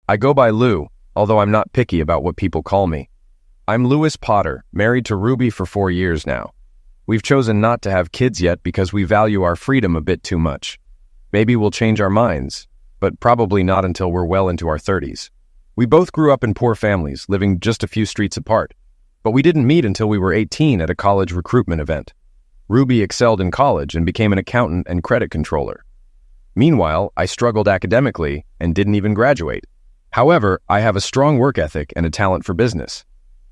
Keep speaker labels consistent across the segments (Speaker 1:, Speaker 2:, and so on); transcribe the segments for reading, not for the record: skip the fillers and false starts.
Speaker 1: I go by Lou, although I'm not picky about what people call me. I'm Louis Potter, married to Ruby for 4 years now. We've chosen not to have kids yet because we value our freedom a bit too much. Maybe we'll change our minds, but probably not until we're well into our 30s. We both grew up in poor families, living just a few streets apart, but we didn't meet until we were 18 at a college recruitment event. Ruby excelled in college and became an accountant and credit controller. Meanwhile, I struggled academically and didn't even graduate. However, I have a strong work ethic and a talent for business.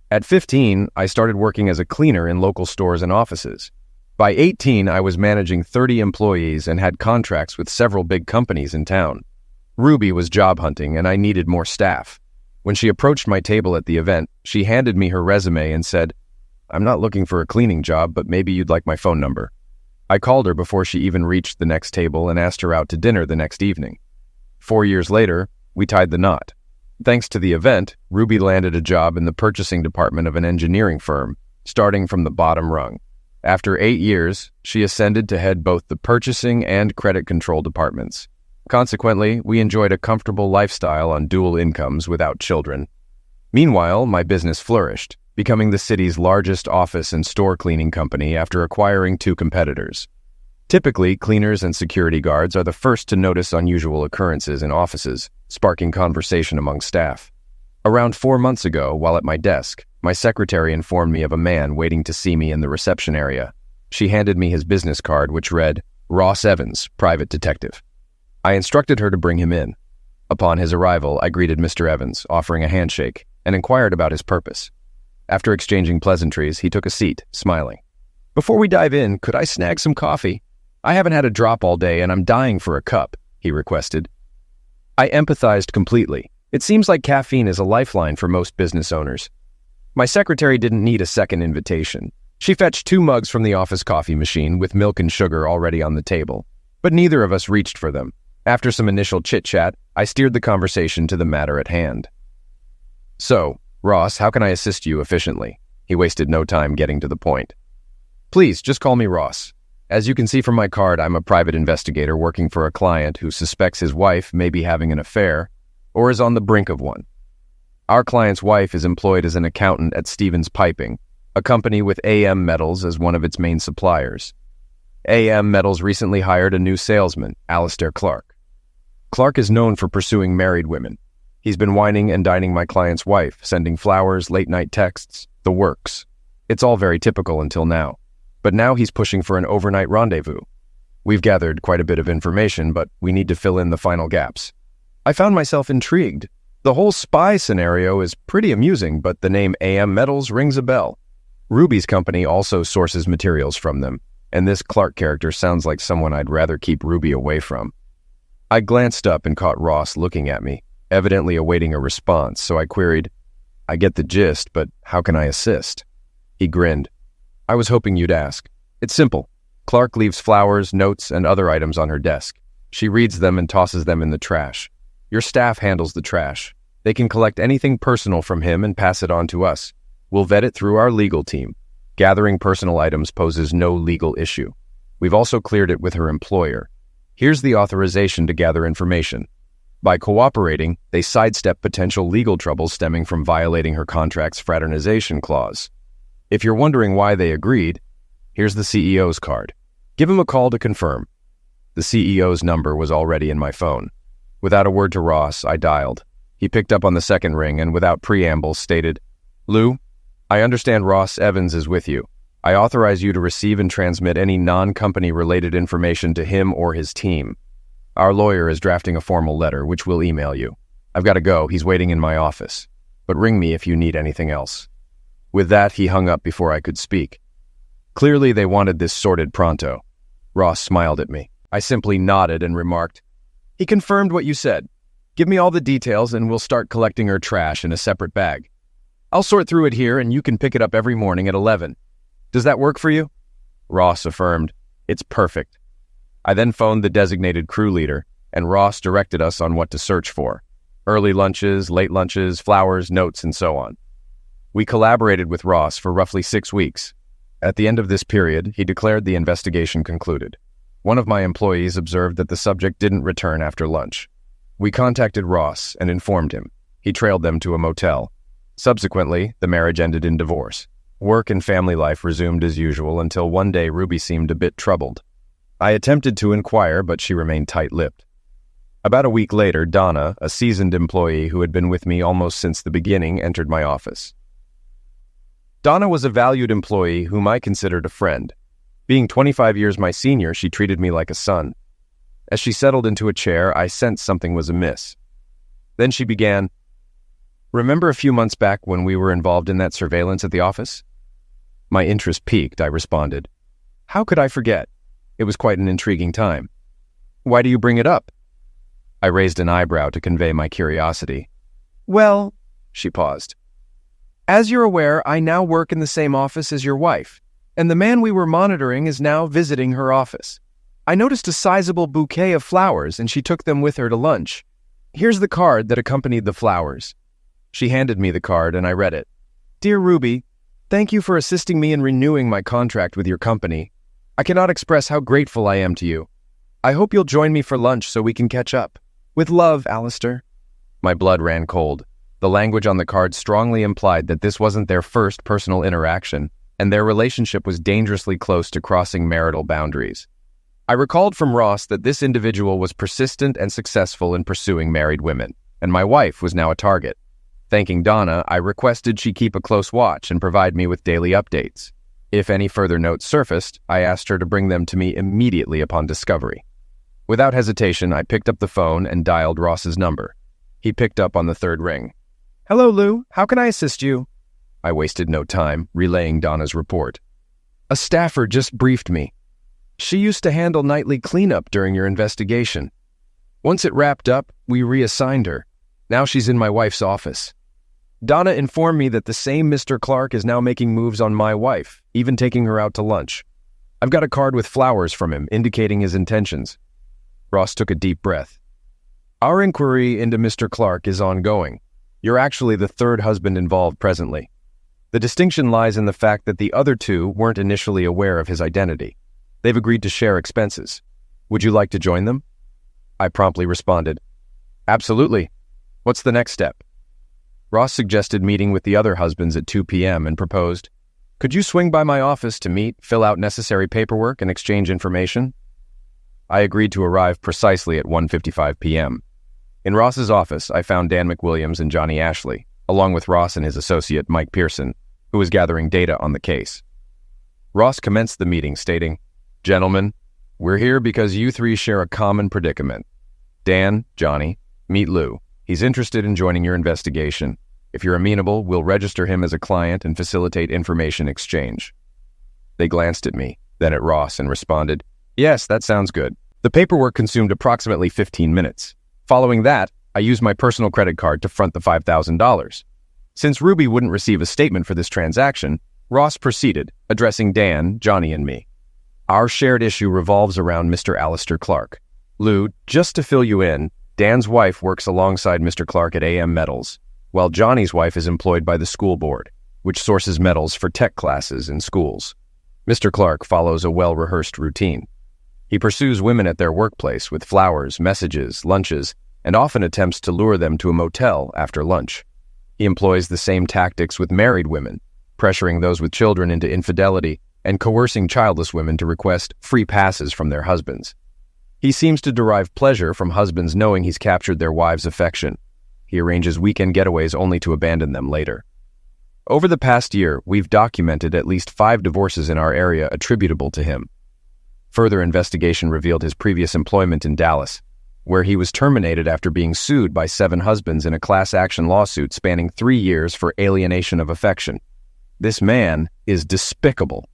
Speaker 1: At 15, I started working as a cleaner in local stores and offices. By 18, I was managing 30 employees and had contracts with several big companies in town. Ruby was job hunting and I needed more staff. When she approached my table at the event, she handed me her resume and said, "I'm not looking for a cleaning job, but maybe you'd like my phone number." I called her before she even reached the next table and asked her out to dinner the next evening. 4 years later, we tied the knot. Thanks to the event, Ruby landed a job in the purchasing department of an engineering firm, starting from the bottom rung. After 8 years, she ascended to head both the purchasing and credit control departments. Consequently, we enjoyed a comfortable lifestyle on dual incomes without children. Meanwhile, my business flourished, becoming the city's largest office and store cleaning company after acquiring 2 competitors. Typically, cleaners and security guards are the first to notice unusual occurrences in offices, sparking conversation among staff. Around 4 months ago, while at my desk, my secretary informed me of a man waiting to see me in the reception area. She handed me his business card, which read, "Ross Evans, Private Detective." I instructed her to bring him in. Upon his arrival, I greeted Mr. Evans, offering a handshake, and inquired about his purpose. After exchanging pleasantries, he took a seat, smiling. "Before we dive in, could I snag some coffee? I haven't had a drop all day and I'm dying for a cup," he requested. I empathized completely. It seems like caffeine is a lifeline for most business owners. My secretary didn't need a second invitation. She fetched 2 mugs from the office coffee machine with milk and sugar already on the table, but neither of us reached for them. After some initial chit-chat, I steered the conversation to the matter at hand. "So, Ross, how can I assist you efficiently?" He wasted no time getting to the point. "Please, just call me Ross. As you can see from my card, I'm a private investigator working for a client who suspects his wife may be having an affair or is on the brink of one. Our client's wife is employed as an accountant at Stevens Piping, a company with AM Metals as one of its main suppliers. AM Metals recently hired a new salesman, Alistair Clark. Clark is known for pursuing married women. He's been wining and dining my client's wife, sending flowers, late-night texts, the works. It's all very typical until now. But now he's pushing for an overnight rendezvous. We've gathered quite a bit of information, but we need to fill in the final gaps. I found myself intrigued. The whole spy scenario is pretty amusing, but the name AM Metals rings a bell. Ruby's company also sources materials from them, and this Clark character sounds like someone I'd rather keep Ruby away from. I glanced up and caught Ross looking at me, evidently awaiting a response, so I queried, "I get the gist, but how can I assist?" He grinned. "I was hoping you'd ask. It's simple. Clark leaves flowers, notes, and other items on her desk. She reads them and tosses them in the trash. Your staff handles the trash. They can collect anything personal from him and pass it on to us. We'll vet it through our legal team. Gathering personal items poses no legal issue. We've also cleared it with her employer. Here's the authorization to gather information. By cooperating, they sidestep potential legal troubles stemming from violating her contract's fraternization clause. If you're wondering why they agreed, here's the CEO's card. Give him a call to confirm." The CEO's number was already in my phone. Without a word to Ross, I dialed. He picked up on the second ring and without preamble stated, "Lou, I understand Ross Evans is with you. I authorize you to receive and transmit any non-company related information to him or his team. Our lawyer is drafting a formal letter, which we'll email you. I've got to go, he's waiting in my office. But ring me if you need anything else." With that, he hung up before I could speak. Clearly, they wanted this sorted pronto. Ross smiled at me. I simply nodded and remarked, "He confirmed what you said. Give me all the details and we'll start collecting her trash in a separate bag. I'll sort through it here and you can pick it up every morning at 11. Does that work for you?" Ross affirmed, "It's perfect." I then phoned the designated crew leader, and Ross directed us on what to search for. Early lunches, late lunches, flowers, notes, and so on. We collaborated with Ross for roughly 6 weeks. At the end of this period, he declared the investigation concluded. One of my employees observed that the subject didn't return after lunch. We contacted Ross and informed him. He trailed them to a motel. Subsequently, the marriage ended in divorce. Work and family life resumed as usual until one day Ruby seemed a bit troubled. I attempted to inquire, but she remained tight-lipped. About a week later, Donna, a seasoned employee who had been with me almost since the beginning, entered my office. Donna was a valued employee whom I considered a friend. Being 25 years my senior, she treated me like a son. As she settled into a chair, I sensed something was amiss. Then she began, "Remember a few months back when we were involved in that surveillance at the office?" My interest piqued, I responded. "How could I forget? It was quite an intriguing time. Why do you bring it up?" I raised an eyebrow to convey my curiosity. "Well," she paused. "As you're aware, I now work in the same office as your wife, and the man we were monitoring is now visiting her office. I noticed a sizable bouquet of flowers, and she took them with her to lunch. Here's the card that accompanied the flowers." She handed me the card, and I read it. "Dear Ruby, thank you for assisting me in renewing my contract with your company. I cannot express how grateful I am to you. I hope you'll join me for lunch so we can catch up. With love, Alistair." My blood ran cold. The language on the card strongly implied that this wasn't their first personal interaction, and their relationship was dangerously close to crossing marital boundaries. I recalled from Ross that this individual was persistent and successful in pursuing married women, and my wife was now a target. Thanking Donna, I requested she keep a close watch and provide me with daily updates. If any further notes surfaced, I asked her to bring them to me immediately upon discovery. Without hesitation, I picked up the phone and dialed Ross's number. He picked up on the third ring. "Hello, Lou. How can I assist you?" I wasted no time, relaying Donna's report. "A staffer just briefed me. She used to handle nightly cleanup during your investigation. Once it wrapped up, we reassigned her. Now she's in my wife's office. Donna informed me that the same Mr. Clark is now making moves on my wife, even taking her out to lunch. I've got a card with flowers from him, indicating his intentions." Ross took a deep breath. "Our inquiry into Mr. Clark is ongoing. You're actually the third husband involved presently. The distinction lies in the fact that the other two weren't initially aware of his identity. They've agreed to share expenses. Would you like to join them?" I promptly responded, "Absolutely. What's the next step?" Ross suggested meeting with the other husbands at 2 p.m. and proposed, "Could you swing by my office to meet, fill out necessary paperwork, and exchange information?" I agreed to arrive precisely at 1:55 p.m. In Ross's office, I found Dan McWilliams and Johnny Ashley, along with Ross and his associate, Mike Pearson, who was gathering data on the case. Ross commenced the meeting stating, "Gentlemen, we're here because you three share a common predicament. Dan, Johnny, meet Lou. He's interested in joining your investigation. If you're amenable, we'll register him as a client and facilitate information exchange." They glanced at me, then at Ross, and responded, "Yes, that sounds good." The paperwork consumed approximately 15 minutes. Following that, I used my personal credit card to front the $5,000. Since Ruby wouldn't receive a statement for this transaction, Ross proceeded, addressing Dan, Johnny, and me. "Our shared issue revolves around Mr. Alistair Clark. Lou, just to fill you in, Dan's wife works alongside Mr. Clark at AM Metals, while Johnny's wife is employed by the school board, which sources metals for tech classes in schools. Mr. Clark follows a well-rehearsed routine. He pursues women at their workplace with flowers, messages, lunches, and often attempts to lure them to a motel after lunch. He employs the same tactics with married women, pressuring those with children into infidelity and coercing childless women to request free passes from their husbands. He seems to derive pleasure from husbands knowing he's captured their wives' affection. He arranges weekend getaways only to abandon them later. Over the past year, we've documented at least 5 divorces in our area attributable to him. Further investigation revealed his previous employment in Dallas, where he was terminated after being sued by 7 husbands in a class-action lawsuit spanning 3 years for alienation of affection. This man is despicable."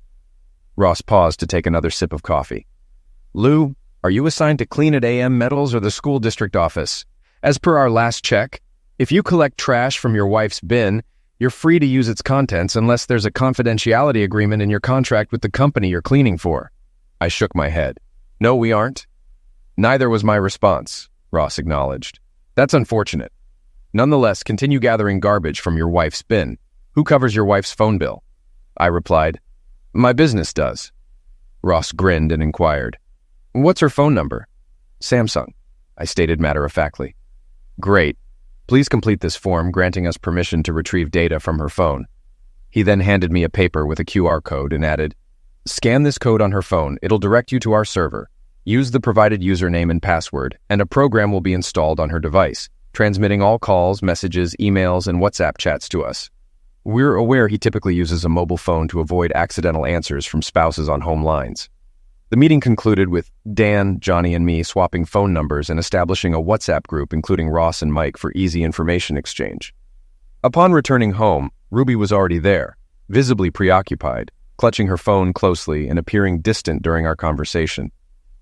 Speaker 1: Ross paused to take another sip of coffee. "Lou, are you assigned to clean at AM Metals or the school district office? As per our last check, if you collect trash from your wife's bin, you're free to use its contents unless there's a confidentiality agreement in your contract with the company you're cleaning for." I shook my head. "No, we aren't." "Neither was my response," Ross acknowledged. "That's unfortunate. Nonetheless, continue gathering garbage from your wife's bin. Who covers your wife's phone bill?" I replied, "My business does." Ross grinned and inquired, "What's her phone number?" "Samsung," I stated matter-of-factly. Great. Please complete this form granting us permission to retrieve data from her phone. He then handed me a paper with a QR code and added, "Scan this code on her phone. It'll direct you to our server. Use the provided username and password, and a program will be installed on her device, transmitting all calls, messages, emails, and WhatsApp chats to us." We're aware he typically uses a mobile phone to avoid accidental answers from spouses on home lines. The meeting concluded with Dan, Johnny, and me swapping phone numbers and establishing a WhatsApp group including Ross and Mike for easy information exchange. Upon returning home, Ruby was already there, visibly preoccupied, clutching her phone closely and appearing distant during our conversation.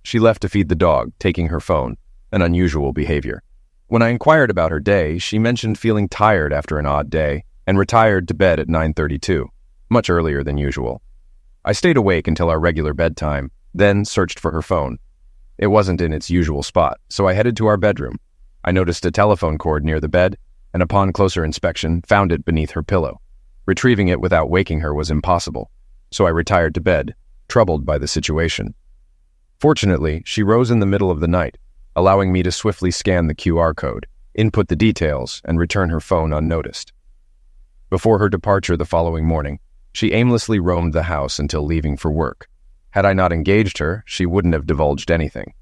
Speaker 1: She left to feed the dog, taking her phone, an unusual behavior. When I inquired about her day, she mentioned feeling tired after an odd day and retired to bed at 9:32, much earlier than usual. I stayed awake until our regular bedtime, then searched for her phone. It wasn't in its usual spot, so I headed to our bedroom. I noticed a telephone cord near the bed, and upon closer inspection, found it beneath her pillow. Retrieving it without waking her was impossible, so I retired to bed, troubled by the situation. Fortunately, she rose in the middle of the night, allowing me to swiftly scan the QR code, input the details, and return her phone unnoticed. Before her departure the following morning, she aimlessly roamed the house until leaving for work. Had I not engaged her, she wouldn't have divulged anything.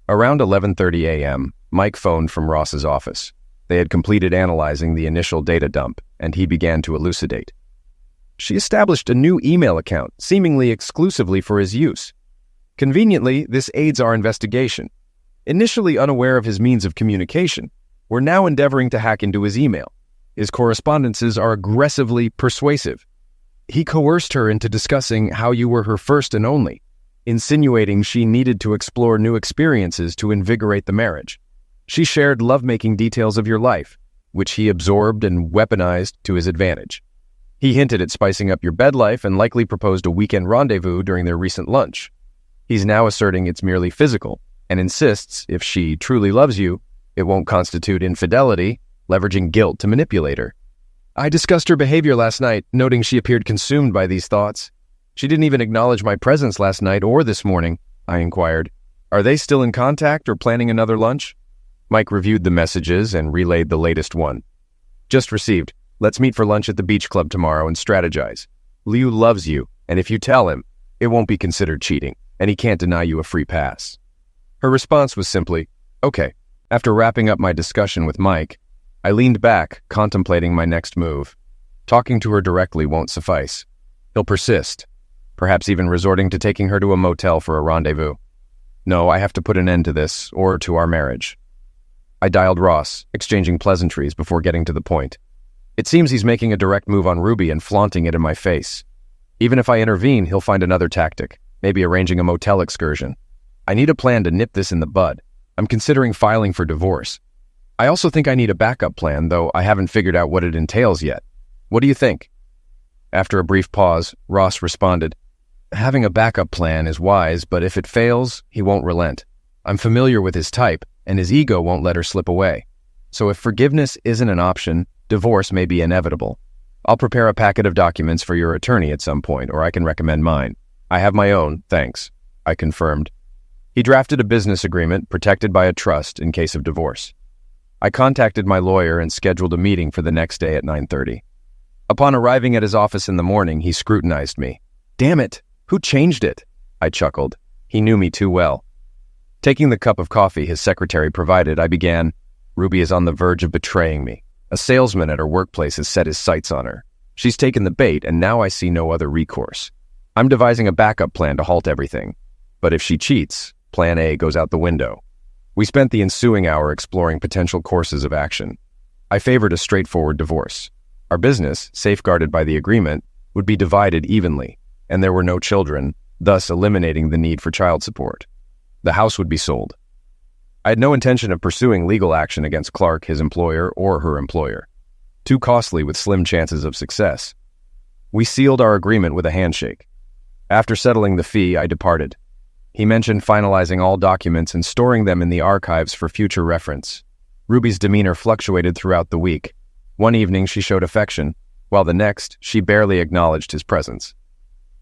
Speaker 1: Around 11:30 a.m., Mike phoned from Ross's office. They had completed analyzing the initial data dump, and he began to elucidate. She established a new email account, seemingly exclusively for his use. Conveniently, this aids our investigation. Initially unaware of his means of communication, we're now endeavoring to hack into his email. His correspondences are aggressively persuasive. He coerced her into discussing how you were her first and only, insinuating she needed to explore new experiences to invigorate the marriage. She shared lovemaking details of your life, which he absorbed and weaponized to his advantage. He hinted at spicing up your bed life and likely proposed a weekend rendezvous during their recent lunch. He's now asserting it's merely physical, and insists if she truly loves you, it won't constitute infidelity, leveraging guilt to manipulate her. I discussed her behavior last night, noting she appeared consumed by these thoughts. She didn't even acknowledge my presence last night or this morning, I inquired. Are they still in contact or planning another lunch? Mike reviewed the messages and relayed the latest one. Just received. Let's meet for lunch at the beach club tomorrow and strategize. Liu loves you, and if you tell him, it won't be considered cheating, and he can't deny you a free pass. Her response was simply, okay. After wrapping up my discussion with Mike, I leaned back, contemplating my next move. Talking to her directly won't suffice. He'll persist, perhaps even resorting to taking her to a motel for a rendezvous. No, I have to put an end to this, or to our marriage. I dialed Ross, exchanging pleasantries before getting to the point. It seems he's making a direct move on Ruby and flaunting it in my face. Even if I intervene, he'll find another tactic, maybe arranging a motel excursion. I need a plan to nip this in the bud. I'm considering filing for divorce. I also think I need a backup plan, though I haven't figured out what it entails yet. What do you think? After a brief pause, Ross responded, Having a backup plan is wise, but if it fails, he won't relent. I'm familiar with his type, and his ego won't let her slip away. So if forgiveness isn't an option, divorce may be inevitable. I'll prepare a packet of documents for your attorney at some point, or I can recommend mine. I have my own, thanks, I confirmed. He drafted a business agreement protected by a trust in case of divorce. I contacted my lawyer and scheduled a meeting for the next day at 9:30. Upon arriving at his office in the morning, he scrutinized me. Damn it, who changed it? I chuckled. He knew me too well. Taking the cup of coffee his secretary provided, I began, Ruby is on the verge of betraying me. A salesman at her workplace has set his sights on her. She's taken the bait, and now I see no other recourse. I'm devising a backup plan to halt everything. But if she cheats, Plan A goes out the window. We spent the ensuing hour exploring potential courses of action. I favored a straightforward divorce. Our business, safeguarded by the agreement, would be divided evenly, and there were no children, thus eliminating the need for child support. The house would be sold. I had no intention of pursuing legal action against Clark, his employer, or her employer. Too costly with slim chances of success. We sealed our agreement with a handshake. After settling the fee, I departed. He mentioned finalizing all documents and storing them in the archives for future reference. Ruby's demeanor fluctuated throughout the week. One evening she showed affection, while the next she barely acknowledged his presence.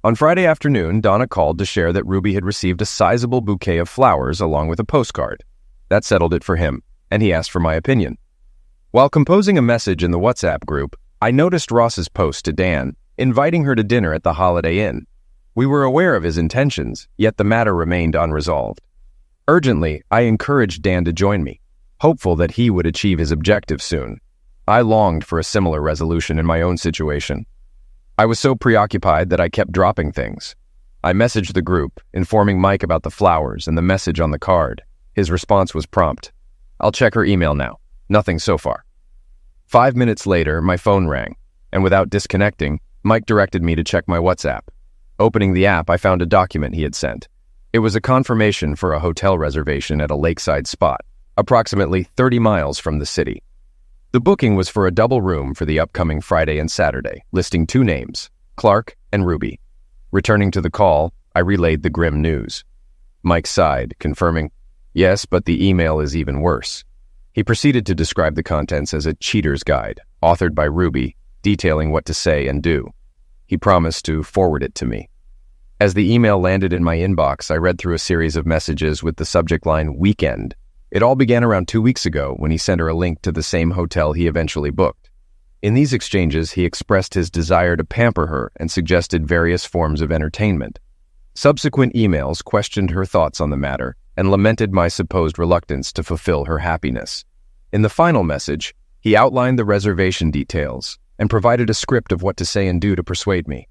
Speaker 1: On Friday afternoon, Donna called to share that Ruby had received a sizable bouquet of flowers along with a postcard. That settled it for him. and he asked for my opinion. While composing a message in the WhatsApp group, I noticed Ross's post to Dan, inviting her to dinner at the Holiday Inn. We were aware of his intentions, yet the matter remained unresolved. Urgently, I encouraged Dan to join me, hopeful that he would achieve his objective soon. I longed for a similar resolution in my own situation. I was so preoccupied that I kept dropping things. I messaged the group, informing Mike about the flowers and the message on the card. His response was prompt. "I'll check her email now. Nothing so far." 5 minutes later, my phone rang, and without disconnecting, Mike directed me to check my WhatsApp. Opening the app, I found a document he had sent. It was a confirmation for a hotel reservation at a lakeside spot, approximately 30 miles from the city. The booking was for a double room for the upcoming Friday and Saturday, listing 2 names, Clark and Ruby. Returning to the call, I relayed the grim news. Mike sighed, confirming, "Yes, but the email is even worse." He proceeded to describe the contents as a cheater's guide, authored by Ruby, detailing what to say and do. He promised to forward it to me. As the email landed in my inbox, I read through a series of messages with the subject line "Weekend." It all began around 2 weeks ago when he sent her a link to the same hotel he eventually booked. In these exchanges, he expressed his desire to pamper her and suggested various forms of entertainment. Subsequent emails questioned her thoughts on the matter and lamented my supposed reluctance to fulfill her happiness. In the final message, he outlined the reservation details and provided a script of what to say and do to persuade me.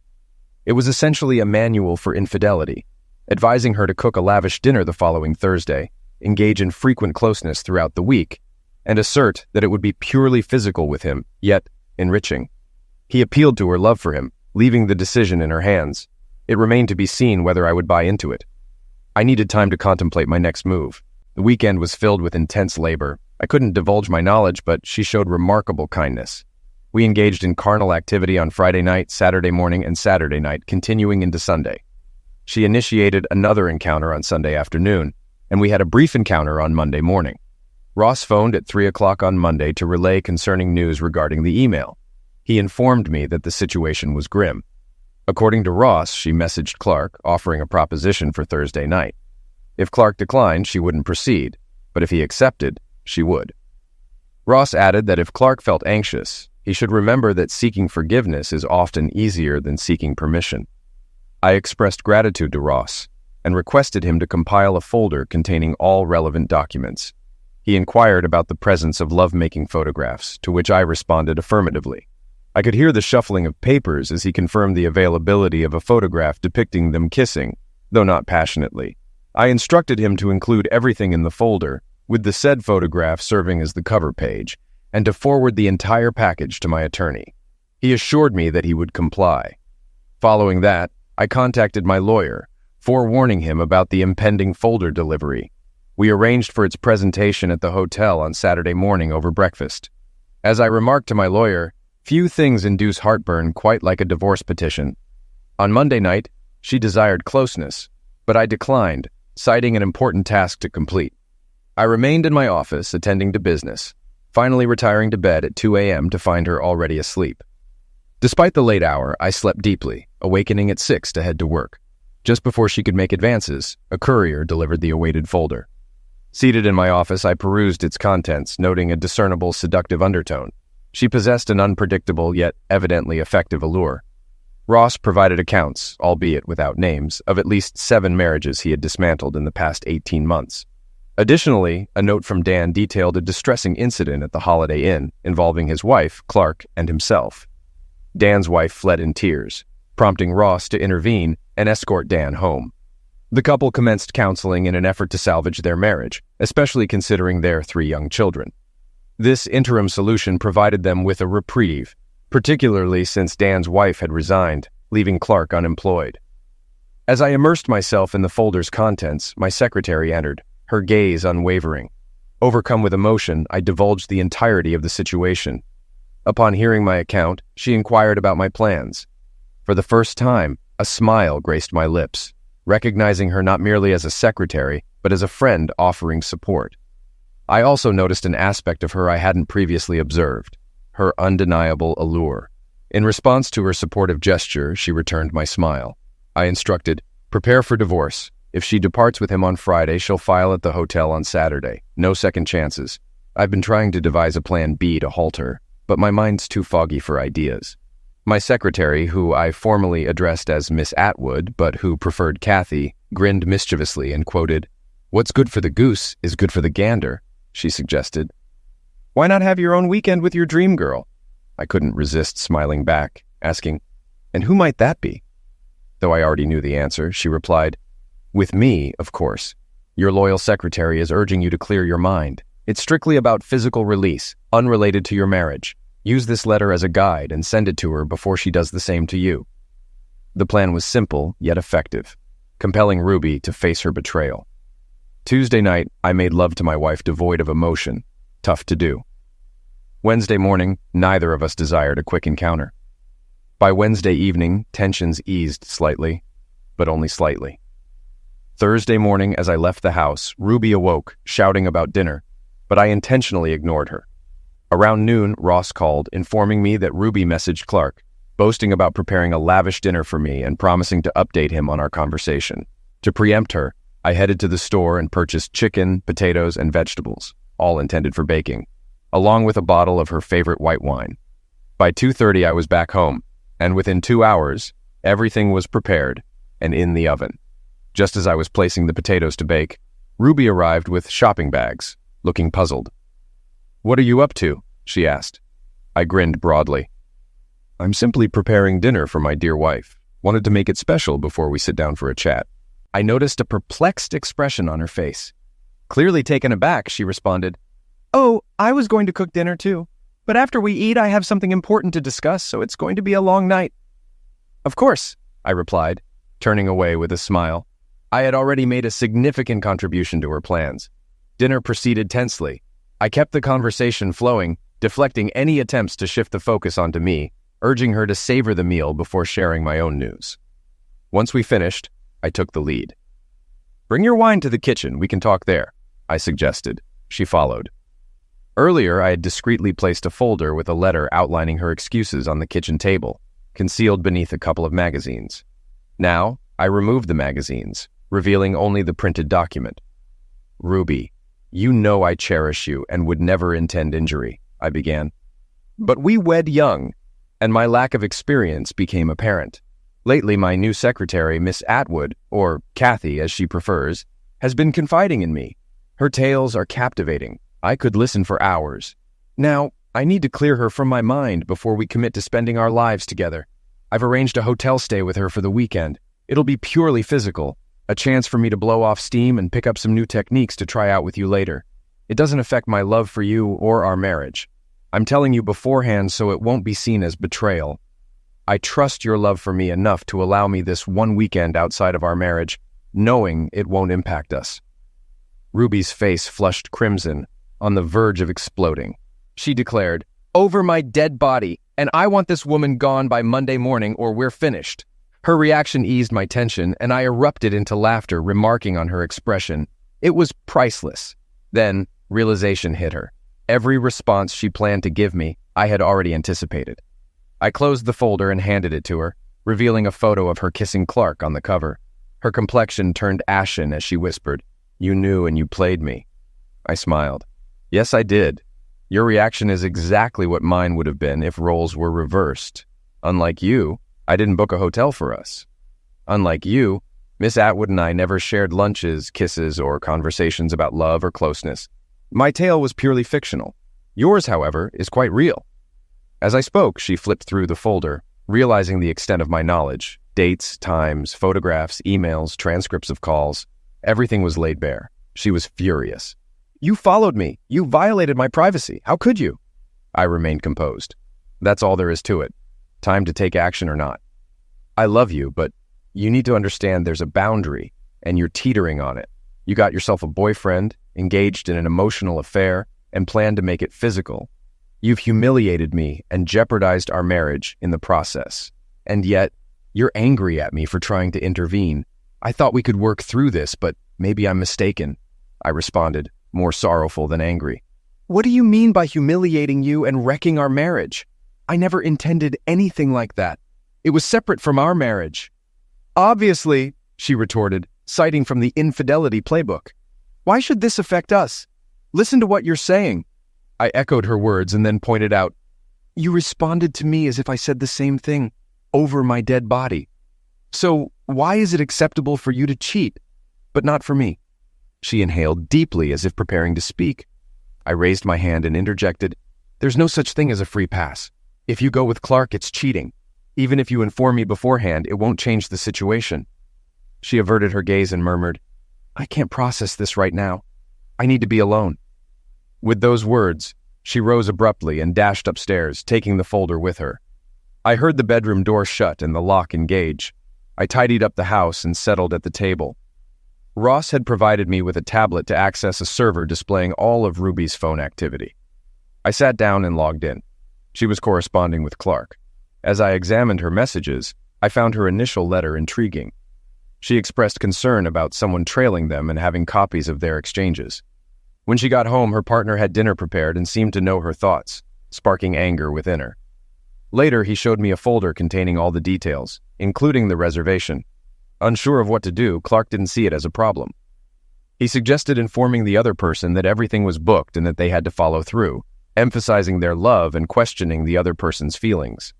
Speaker 1: It was essentially a manual for infidelity, advising her to cook a lavish dinner the following Thursday, engage in frequent closeness throughout the week, and assert that it would be purely physical with him, yet enriching. He appealed to her love for him, leaving the decision in her hands. It remained to be seen whether I would buy into it. I needed time to contemplate my next move. The weekend was filled with intense labor. I couldn't divulge my knowledge, but she showed remarkable kindness. We engaged in carnal activity on Friday night, Saturday morning, and Saturday night, continuing into Sunday. She initiated another encounter on Sunday afternoon, and we had a brief encounter on Monday morning. Ross phoned at 3 o'clock on Monday to relay concerning news regarding the email. He informed me that the situation was grim. According to Ross, she messaged Clark, offering a proposition for Thursday night. If Clark declined, she wouldn't proceed, but if he accepted, she would. Ross added that if Clark felt anxious, he should remember that seeking forgiveness is often easier than seeking permission. I expressed gratitude to Ross and requested him to compile a folder containing all relevant documents. He inquired about the presence of lovemaking photographs, to which I responded affirmatively. I could hear the shuffling of papers as he confirmed the availability of a photograph depicting them kissing, though not passionately. I instructed him to include everything in the folder, with the said photograph serving as the cover page, and to forward the entire package to my attorney. He assured me that he would comply. Following that, I contacted my lawyer, forewarning him about the impending folder delivery. We arranged for its presentation at the hotel on Saturday morning over breakfast. As I remarked to my lawyer, few things induce heartburn quite like a divorce petition. On Monday night, she desired closeness, but I declined, citing an important task to complete. I remained in my office attending to business, finally retiring to bed at 2 a.m. to find her already asleep. Despite the late hour, I slept deeply, awakening at 6 to head to work. Just before she could make advances, a courier delivered the awaited folder. Seated in my office, I perused its contents, noting a discernible seductive undertone. She possessed an unpredictable yet evidently effective allure. Ross provided accounts, albeit without names, of at least 7 marriages he had dismantled in the past 18 months. Additionally, a note from Dan detailed a distressing incident at the Holiday Inn involving his wife, Clark, and himself. Dan's wife fled in tears, prompting Ross to intervene and escort Dan home. The couple commenced counseling in an effort to salvage their marriage, especially considering their 3 young children. This interim solution provided them with a reprieve, particularly since Dan's wife had resigned, leaving Clark unemployed. As I immersed myself in the folder's contents, my secretary entered, her gaze unwavering. Overcome with emotion, I divulged the entirety of the situation. Upon hearing my account, she inquired about my plans. For the first time, a smile graced my lips, recognizing her not merely as a secretary, but as a friend offering support. I also noticed an aspect of her I hadn't previously observed, her undeniable allure. In response to her supportive gesture, she returned my smile. I instructed, "Prepare for divorce. If she departs with him on Friday, she'll file at the hotel on Saturday. No second chances. I've been trying to devise a plan B to halt her, but my mind's too foggy for ideas. My secretary, who I formally addressed as Miss Atwood, but who preferred Kathy, grinned mischievously and quoted, "What's good for the goose is good for the gander," she suggested. "Why not have your own weekend with your dream girl?" I couldn't resist smiling back, asking, "And who might that be?" Though I already knew the answer, she replied, "With me, of course. Your loyal secretary is urging you to clear your mind. It's strictly about physical release, unrelated to your marriage. Use this letter as a guide and send it to her before she does the same to you." The plan was simple, yet effective, compelling Ruby to face her betrayal. Tuesday night, I made love to my wife devoid of emotion. Tough to do. Wednesday morning, neither of us desired a quick encounter. By Wednesday evening, tensions eased slightly, but only slightly. Thursday morning, as I left the house, Ruby awoke, shouting about dinner, but I intentionally ignored her. Around noon, Ross called, informing me that Ruby messaged Clark, boasting about preparing a lavish dinner for me and promising to update him on our conversation. To preempt her, I headed to the store and purchased chicken, potatoes, and vegetables, all intended for baking, along with a bottle of her favorite white wine. By 2:30, I was back home, and within 2 hours, everything was prepared and in the oven. Just as I was placing the potatoes to bake, Ruby arrived with shopping bags, looking puzzled. "What are you up to?" she asked. I grinned broadly. "I'm simply preparing dinner for my dear wife. Wanted to make it special before we sit down for a chat." I noticed a perplexed expression on her face. Clearly taken aback, she responded, "Oh, I was going to cook dinner too. But after we eat, I have something important to discuss, so it's going to be a long night." "Of course," I replied, turning away with a smile. I had already made a significant contribution to her plans. Dinner proceeded tensely. I kept the conversation flowing, deflecting any attempts to shift the focus onto me, urging her to savor the meal before sharing my own news. Once we finished, I took the lead. "Bring your wine to the kitchen, we can talk there," I suggested. She followed. Earlier, I had discreetly placed a folder with a letter outlining her excuses on the kitchen table, concealed beneath a couple of magazines. Now, I removed the magazines, revealing only the printed document. "Ruby, you know I cherish you and would never intend injury," I began. "But we wed young, and my lack of experience became apparent. Lately, my new secretary, Miss Atwood, or Kathy as she prefers, has been confiding in me. Her tales are captivating. I could listen for hours. Now, I need to clear her from my mind before we commit to spending our lives together. I've arranged a hotel stay with her for the weekend. It'll be purely physical, a chance for me to blow off steam and pick up some new techniques to try out with you later. It doesn't affect my love for you or our marriage. I'm telling you beforehand so it won't be seen as betrayal. I trust your love for me enough to allow me this one weekend outside of our marriage, knowing it won't impact us." Ruby's face flushed crimson, on the verge of exploding. She declared, "Over my dead body, and I want this woman gone by Monday morning or we're finished." Her reaction eased my tension, and I erupted into laughter, remarking on her expression. It was priceless. Then, realization hit her. Every response she planned to give me, I had already anticipated. I closed the folder and handed it to her, revealing a photo of her kissing Clark on the cover. Her complexion turned ashen as she whispered, "You knew and you played me." I smiled. "Yes, I did. Your reaction is exactly what mine would have been if roles were reversed. Unlike you, I didn't book a hotel for us. Unlike you, Miss Atwood and I never shared lunches, kisses, or conversations about love or closeness. My tale was purely fictional. Yours, however, is quite real." As I spoke, she flipped through the folder, realizing the extent of my knowledge. Dates, times, photographs, emails, transcripts of calls. Everything was laid bare. She was furious. "You followed me. You violated my privacy. How could you?" I remained composed. "That's all there is to it. Time to take action or not. I love you, but you need to understand there's a boundary, and you're teetering on it. You got yourself a boyfriend, engaged in an emotional affair, and plan to make it physical. You've humiliated me and jeopardized our marriage in the process. And yet, you're angry at me for trying to intervene. I thought we could work through this, but maybe I'm mistaken," I responded, more sorrowful than angry. "What do you mean by humiliating you and wrecking our marriage? I never intended anything like that. It was separate from our marriage." "Obviously," she retorted, citing from the infidelity playbook. "Why should this affect us? Listen to what you're saying. I echoed her words and then pointed out, "You responded to me as if I said the same thing over my dead body. So why is it acceptable for you to cheat, but not for me?" She inhaled deeply as if preparing to speak. I raised my hand and interjected, "There's no such thing as a free pass. If you go with Clark, it's cheating. Even if you inform me beforehand, it won't change the situation." She averted her gaze and murmured, "I can't process this right now. I need to be alone." With those words, she rose abruptly and dashed upstairs, taking the folder with her. I heard the bedroom door shut and the lock engage. I tidied up the house and settled at the table. Ross had provided me with a tablet to access a server displaying all of Ruby's phone activity. I sat down and logged in. She was corresponding with Clark. As I examined her messages, I found her initial letter intriguing. She expressed concern about someone trailing them and having copies of their exchanges. When she got home, her partner had dinner prepared and seemed to know her thoughts, sparking anger within her. Later, he showed me a folder containing all the details, including the reservation. Unsure of what to do, Clark didn't see it as a problem. He suggested informing the other person that everything was booked and that they had to follow through, emphasizing their love and questioning the other person's feelings.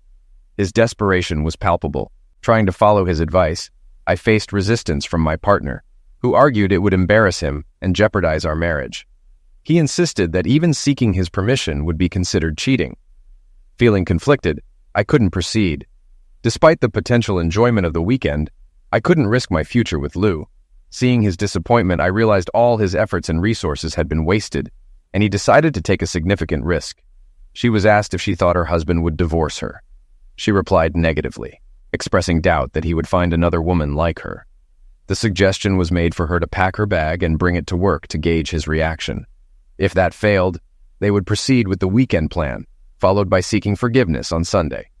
Speaker 1: His desperation was palpable. Trying to follow his advice, I faced resistance from my partner, who argued it would embarrass him and jeopardize our marriage. He insisted that even seeking his permission would be considered cheating. Feeling conflicted, I couldn't proceed. Despite the potential enjoyment of the weekend, I couldn't risk my future with Lou. Seeing his disappointment, I realized all his efforts and resources had been wasted, and he decided to take a significant risk. She was asked if she thought her husband would divorce her. She replied negatively, expressing doubt that he would find another woman like her. The suggestion was made for her to pack her bag and bring it to work to gauge his reaction. If that failed, they would proceed with the weekend plan, followed by seeking forgiveness on Sunday.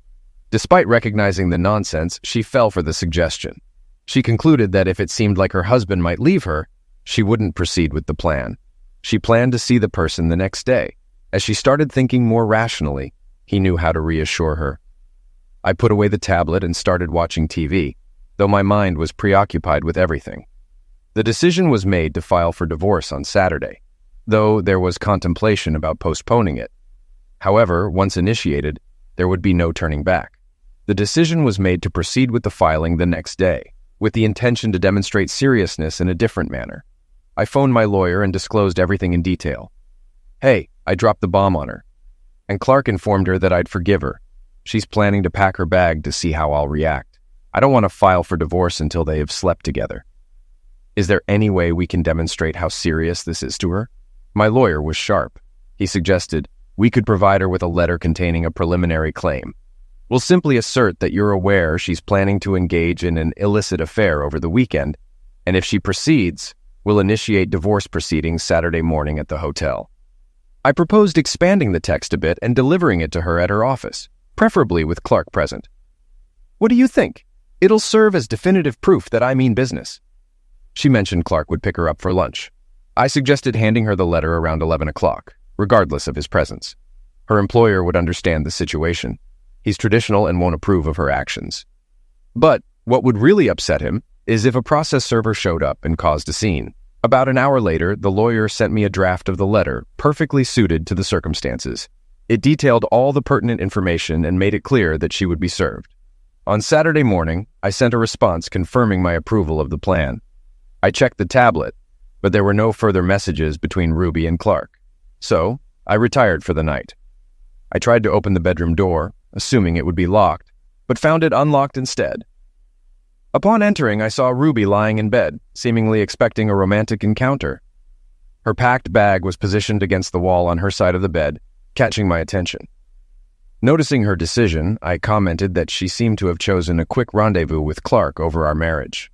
Speaker 1: Despite recognizing the nonsense, she fell for the suggestion. She concluded that if it seemed like her husband might leave her, she wouldn't proceed with the plan. She planned to see the person the next day. As she started thinking more rationally, he knew how to reassure her. I put away the tablet and started watching TV, though my mind was preoccupied with everything. The decision was made to file for divorce on Saturday, though there was contemplation about postponing it. However, once initiated, there would be no turning back. The decision was made to proceed with the filing the next day, with the intention to demonstrate seriousness in a different manner. I phoned my lawyer and disclosed everything in detail. "Hey, I dropped the bomb on her." And Clark informed her that I'd forgive her. She's planning to pack her bag to see how I'll react. I don't want to file for divorce until they have slept together. "Is there any way we can demonstrate how serious this is to her?" My lawyer was sharp. He suggested, "We could provide her with a letter containing a preliminary claim. We'll simply assert that you're aware she's planning to engage in an illicit affair over the weekend, and if she proceeds, we'll initiate divorce proceedings Saturday morning at the hotel." I proposed expanding the text a bit and delivering it to her at her office, preferably with Clark present. "What do you think? It'll serve as definitive proof that I mean business." She mentioned Clark would pick her up for lunch. I suggested handing her the letter around 11 o'clock, regardless of his presence. Her employer would understand the situation. He's traditional and won't approve of her actions. But what would really upset him is if a process server showed up and caused a scene. About an hour later, the lawyer sent me a draft of the letter, perfectly suited to the circumstances. It detailed all the pertinent information and made it clear that she would be served. On Saturday morning, I sent a response confirming my approval of the plan. I checked the tablet, but there were no further messages between Ruby and Clark. So, I retired for the night. I tried to open the bedroom door, assuming it would be locked, but found it unlocked instead. Upon entering, I saw Ruby lying in bed, seemingly expecting a romantic encounter. Her packed bag was positioned against the wall on her side of the bed, catching my attention. Noticing her decision, I commented that she seemed to have chosen a quick rendezvous with Clark over our marriage.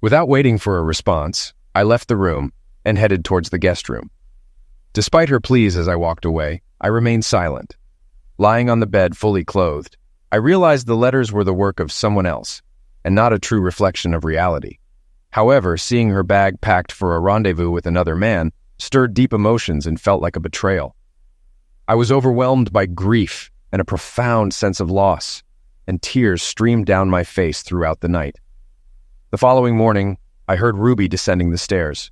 Speaker 1: Without waiting for a response, I left the room and headed towards the guest room. Despite her pleas as I walked away, I remained silent. Lying on the bed fully clothed, I realized the letters were the work of someone else, and not a true reflection of reality. However, seeing her bag packed for a rendezvous with another man stirred deep emotions and felt like a betrayal. I was overwhelmed by grief and a profound sense of loss, and tears streamed down my face throughout the night. The following morning, I heard Ruby descending the stairs.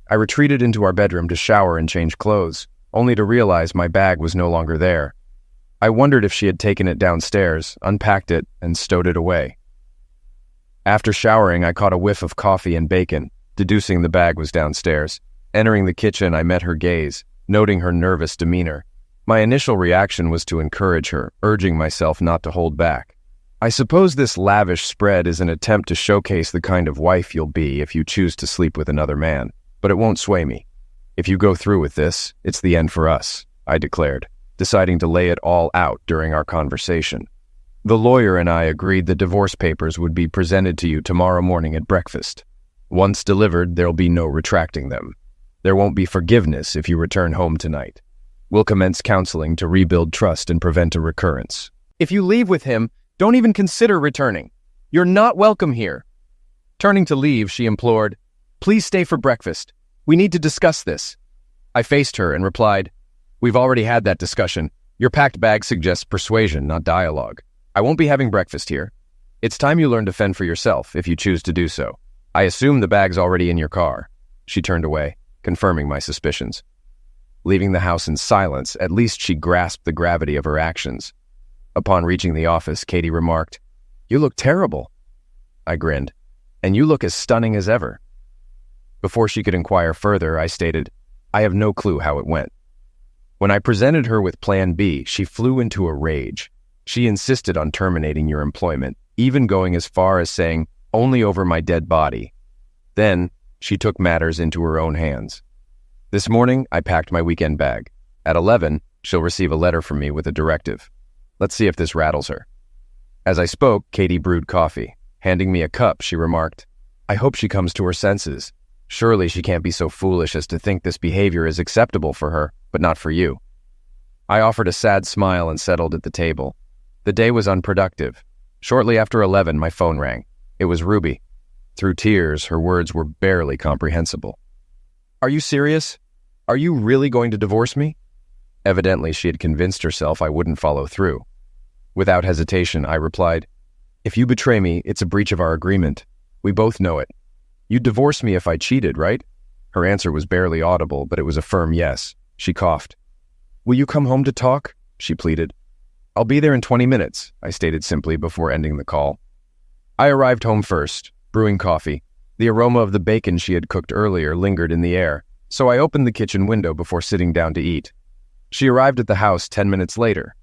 Speaker 1: I retreated into our bedroom to shower and change clothes. only to realize my bag was no longer there. I wondered if she had taken it downstairs, unpacked it, and stowed it away. After showering, I caught a whiff of coffee and bacon, deducing the bag was downstairs. Entering the kitchen, I met her gaze, noting her nervous demeanor. My initial reaction was to encourage her, urging myself not to hold back. I suppose this lavish spread is an attempt to showcase the kind of wife you'll be if you choose to sleep with another man, but it won't sway me. If you go through with this, it's the end for us, I declared, deciding to lay it all out during our conversation. The lawyer and I agreed the divorce papers would be presented to you tomorrow morning at breakfast. Once delivered, there'll be no retracting them. There won't be forgiveness if you return home tonight. We'll commence counseling to rebuild trust and prevent a recurrence. If you leave with him, don't even consider returning. You're not welcome here. Turning to leave, she implored, "Please stay for breakfast. We need to discuss this." I faced her and replied, "We've already had that discussion. Your packed bag suggests persuasion, not dialogue. I won't be having breakfast here. It's time you learn to fend for yourself if you choose to do so. I assume the bag's already in your car." She turned away, confirming my suspicions. Leaving the house in silence, at least she grasped the gravity of her actions. Upon reaching the office, Katie remarked, "You look terrible." I grinned, "And you look as stunning as ever." Before she could inquire further, I stated, "I have no clue how it went." When I presented her with Plan B, she flew into a rage. She insisted on terminating your employment, even going as far as saying, "Only over my dead body." Then, she took matters into her own hands. This morning, I packed my weekend bag. At 11, she'll receive a letter from me with a directive. Let's see if this rattles her. As I spoke, Katie brewed coffee. Handing me a cup, she remarked, "I hope she comes to her senses. Surely she can't be so foolish as to think this behavior is acceptable for her, but not for you." I offered a sad smile and settled at the table. The day was unproductive. Shortly after 11, my phone rang. It was Ruby. Through tears, her words were barely comprehensible. "Are you serious? Are you really going to divorce me?" Evidently, she had convinced herself I wouldn't follow through. Without hesitation, I replied, "If you betray me, it's a breach of our agreement. We both know it. You'd divorce me if I cheated, right?" Her answer was barely audible, but it was a firm yes. She coughed. "Will you come home to talk?" she pleaded. "I'll be there in 20 minutes, I stated simply before ending the call. I arrived home first, brewing coffee. The aroma of the bacon she had cooked earlier lingered in the air, so I opened the kitchen window before sitting down to eat. She arrived at the house 10 minutes later.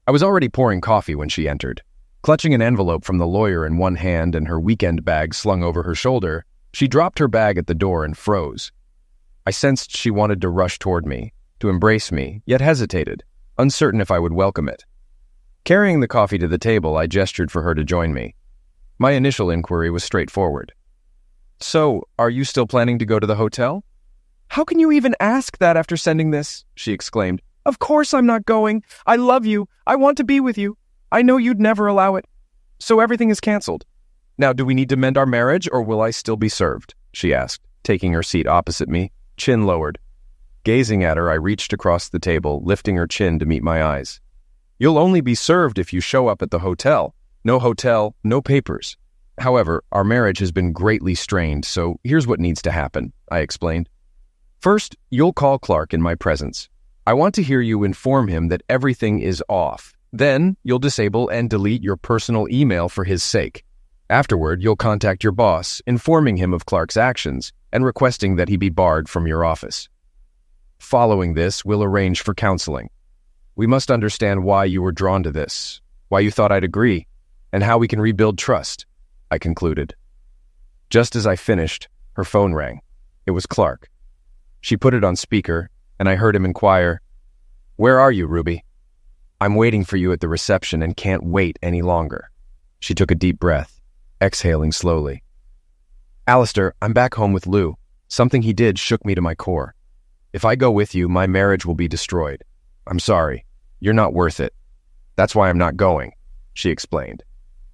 Speaker 1: I was already pouring coffee when she entered. Clutching an envelope from the lawyer in one hand and her weekend bag slung over her shoulder, she dropped her bag at the door and froze. I sensed she wanted to rush toward me, to embrace me, yet hesitated, uncertain if I would welcome it. Carrying the coffee to the table, I gestured for her to join me. My initial inquiry was straightforward. "So, are you still planning to go to the hotel?" "How can you even ask that after sending this?" she exclaimed. "Of course I'm not going. I love you. I want to be with you. I know you'd never allow it. So everything is canceled. Now, do we need to mend our marriage, or will I still be served?" she asked, taking her seat opposite me, chin lowered. Gazing at her, I reached across the table, lifting her chin to meet my eyes. "You'll only be served if you show up at the hotel. No hotel, no papers. However, our marriage has been greatly strained, so here's what needs to happen," I explained. "First, you'll call Clark in my presence. I want to hear you inform him that everything is off. Then, you'll disable and delete your personal email for his sake. Afterward, you'll contact your boss, informing him of Clark's actions and requesting that he be barred from your office. Following this, we'll arrange for counseling. We must understand why you were drawn to this, why you thought I'd agree, and how we can rebuild trust," I concluded. Just as I finished, her phone rang. It was Clark. She put it on speaker, and I heard him inquire, "Where are you, Ruby?" "I'm waiting for you at the reception and can't wait any longer." She took a deep breath, exhaling slowly. "Alistair, I'm back home with Lou. Something he did shook me to my core. If I go with you, my marriage will be destroyed. I'm sorry. You're not worth it. That's why I'm not going," she explained.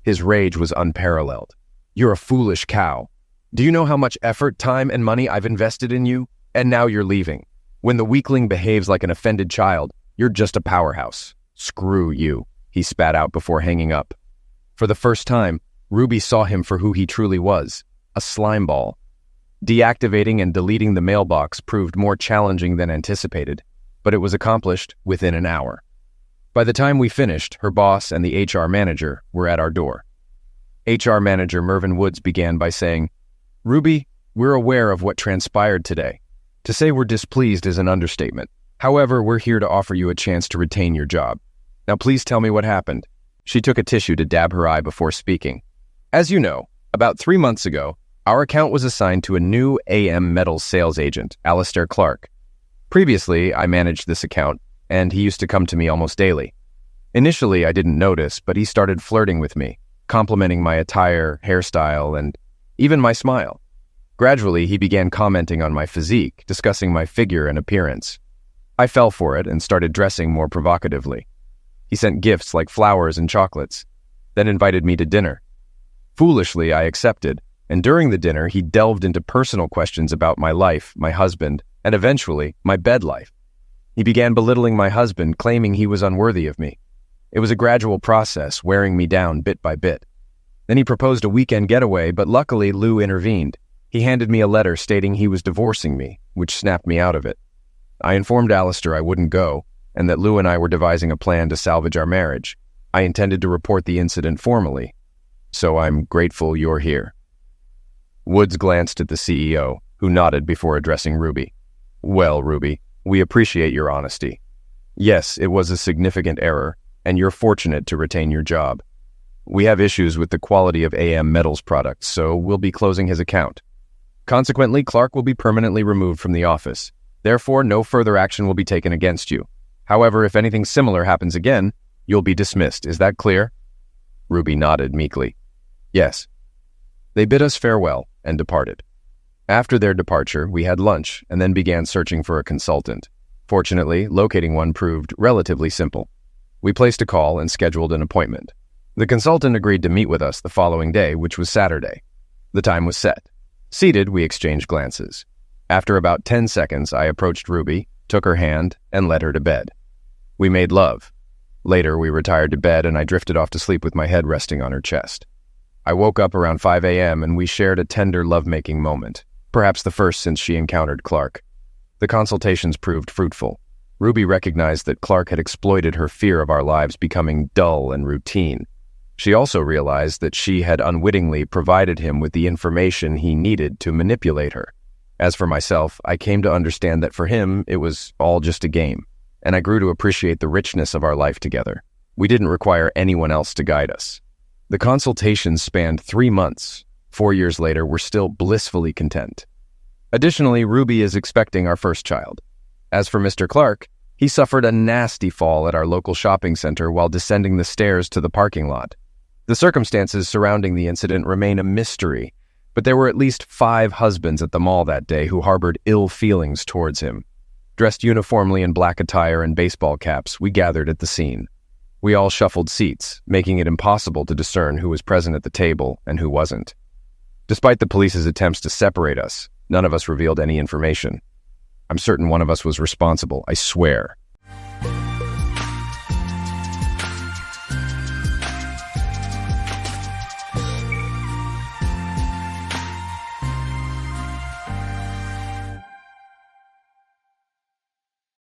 Speaker 1: His rage was unparalleled. "You're a foolish cow. Do you know how much effort, time, and money I've invested in you? And now you're leaving. When the weakling behaves like an offended child, you're just a powerhouse. Screw you," he spat out before hanging up. For the first time, Ruby saw him for who he truly was, a slimeball. Deactivating and deleting the mailbox proved more challenging than anticipated. but it was accomplished within an hour. By the time we finished, her boss and the HR manager were at our door. HR manager Mervyn Woods began by saying, "Ruby, we're aware of what transpired today. To say we're displeased is an understatement. However, we're here to offer you a chance to retain your job. Now please tell me what happened." She took a tissue to dab her eye before speaking. "As you know, about 3 months ago, our account was assigned to a new AM Metals sales agent, Alistair Clark. Previously, I managed this account, and he used to come to me almost daily. Initially, I didn't notice, but he started flirting with me, complimenting my attire, hairstyle, and even my smile. Gradually, he began commenting on my physique, discussing my figure and appearance. I fell for it and started dressing more provocatively. He sent gifts like flowers and chocolates, then invited me to dinner. Foolishly, I accepted, and during the dinner, he delved into personal questions about my life, my husband, and eventually, my bed life. He began belittling my husband, claiming he was unworthy of me. It was a gradual process, wearing me down bit by bit. Then he proposed a weekend getaway, but luckily Lou intervened. He handed me a letter stating he was divorcing me, which snapped me out of it. I informed Alistair I wouldn't go, and that Lou and I were devising a plan to salvage our marriage. I intended to report the incident formally, so I'm grateful you're here." Woods glanced at the CEO, who nodded before addressing Ruby. "Well, Ruby, we appreciate your honesty. Yes, it was a significant error, and you're fortunate to retain your job. We have issues with the quality of AM Metals products, so we'll be closing his account. Consequently, Clark will be permanently removed from the office. Therefore, no further action will be taken against you. However, if anything similar happens again, you'll be dismissed. Is that clear?" Ruby nodded meekly. "Yes." They bid us farewell and departed. After their departure, we had lunch and then began searching for a consultant. Fortunately, locating one proved relatively simple. We placed a call and scheduled an appointment. The consultant agreed to meet with us the following day, which was Saturday. The time was set. Seated, we exchanged glances. After about 10 seconds, I approached Ruby, took her hand, and led her to bed. We made love. Later, we retired to bed and I drifted off to sleep with my head resting on her chest. I woke up around 5 a.m. and we shared a tender lovemaking moment, perhaps the first since she encountered Clark. The consultations proved fruitful. Ruby recognized that Clark had exploited her fear of our lives becoming dull and routine. She also realized that she had unwittingly provided him with the information he needed to manipulate her. As for myself, I came to understand that for him, it was all just a game, and I grew to appreciate the richness of our life together. We didn't require anyone else to guide us. The consultations spanned 3 months. 4 years later, we're still blissfully content. Additionally, Ruby is expecting our first child. As for Mr. Clark, he suffered a nasty fall at our local shopping center while descending the stairs to the parking lot. The circumstances surrounding the incident remain a mystery, but there were at least 5 husbands at the mall that day who harbored ill feelings towards him. Dressed uniformly in black attire and baseball caps, we gathered at the scene. We all shuffled seats, making it impossible to discern who was present at the table and who wasn't. Despite the police's attempts to separate us, none of us revealed any information. I'm certain one of us was responsible, I swear.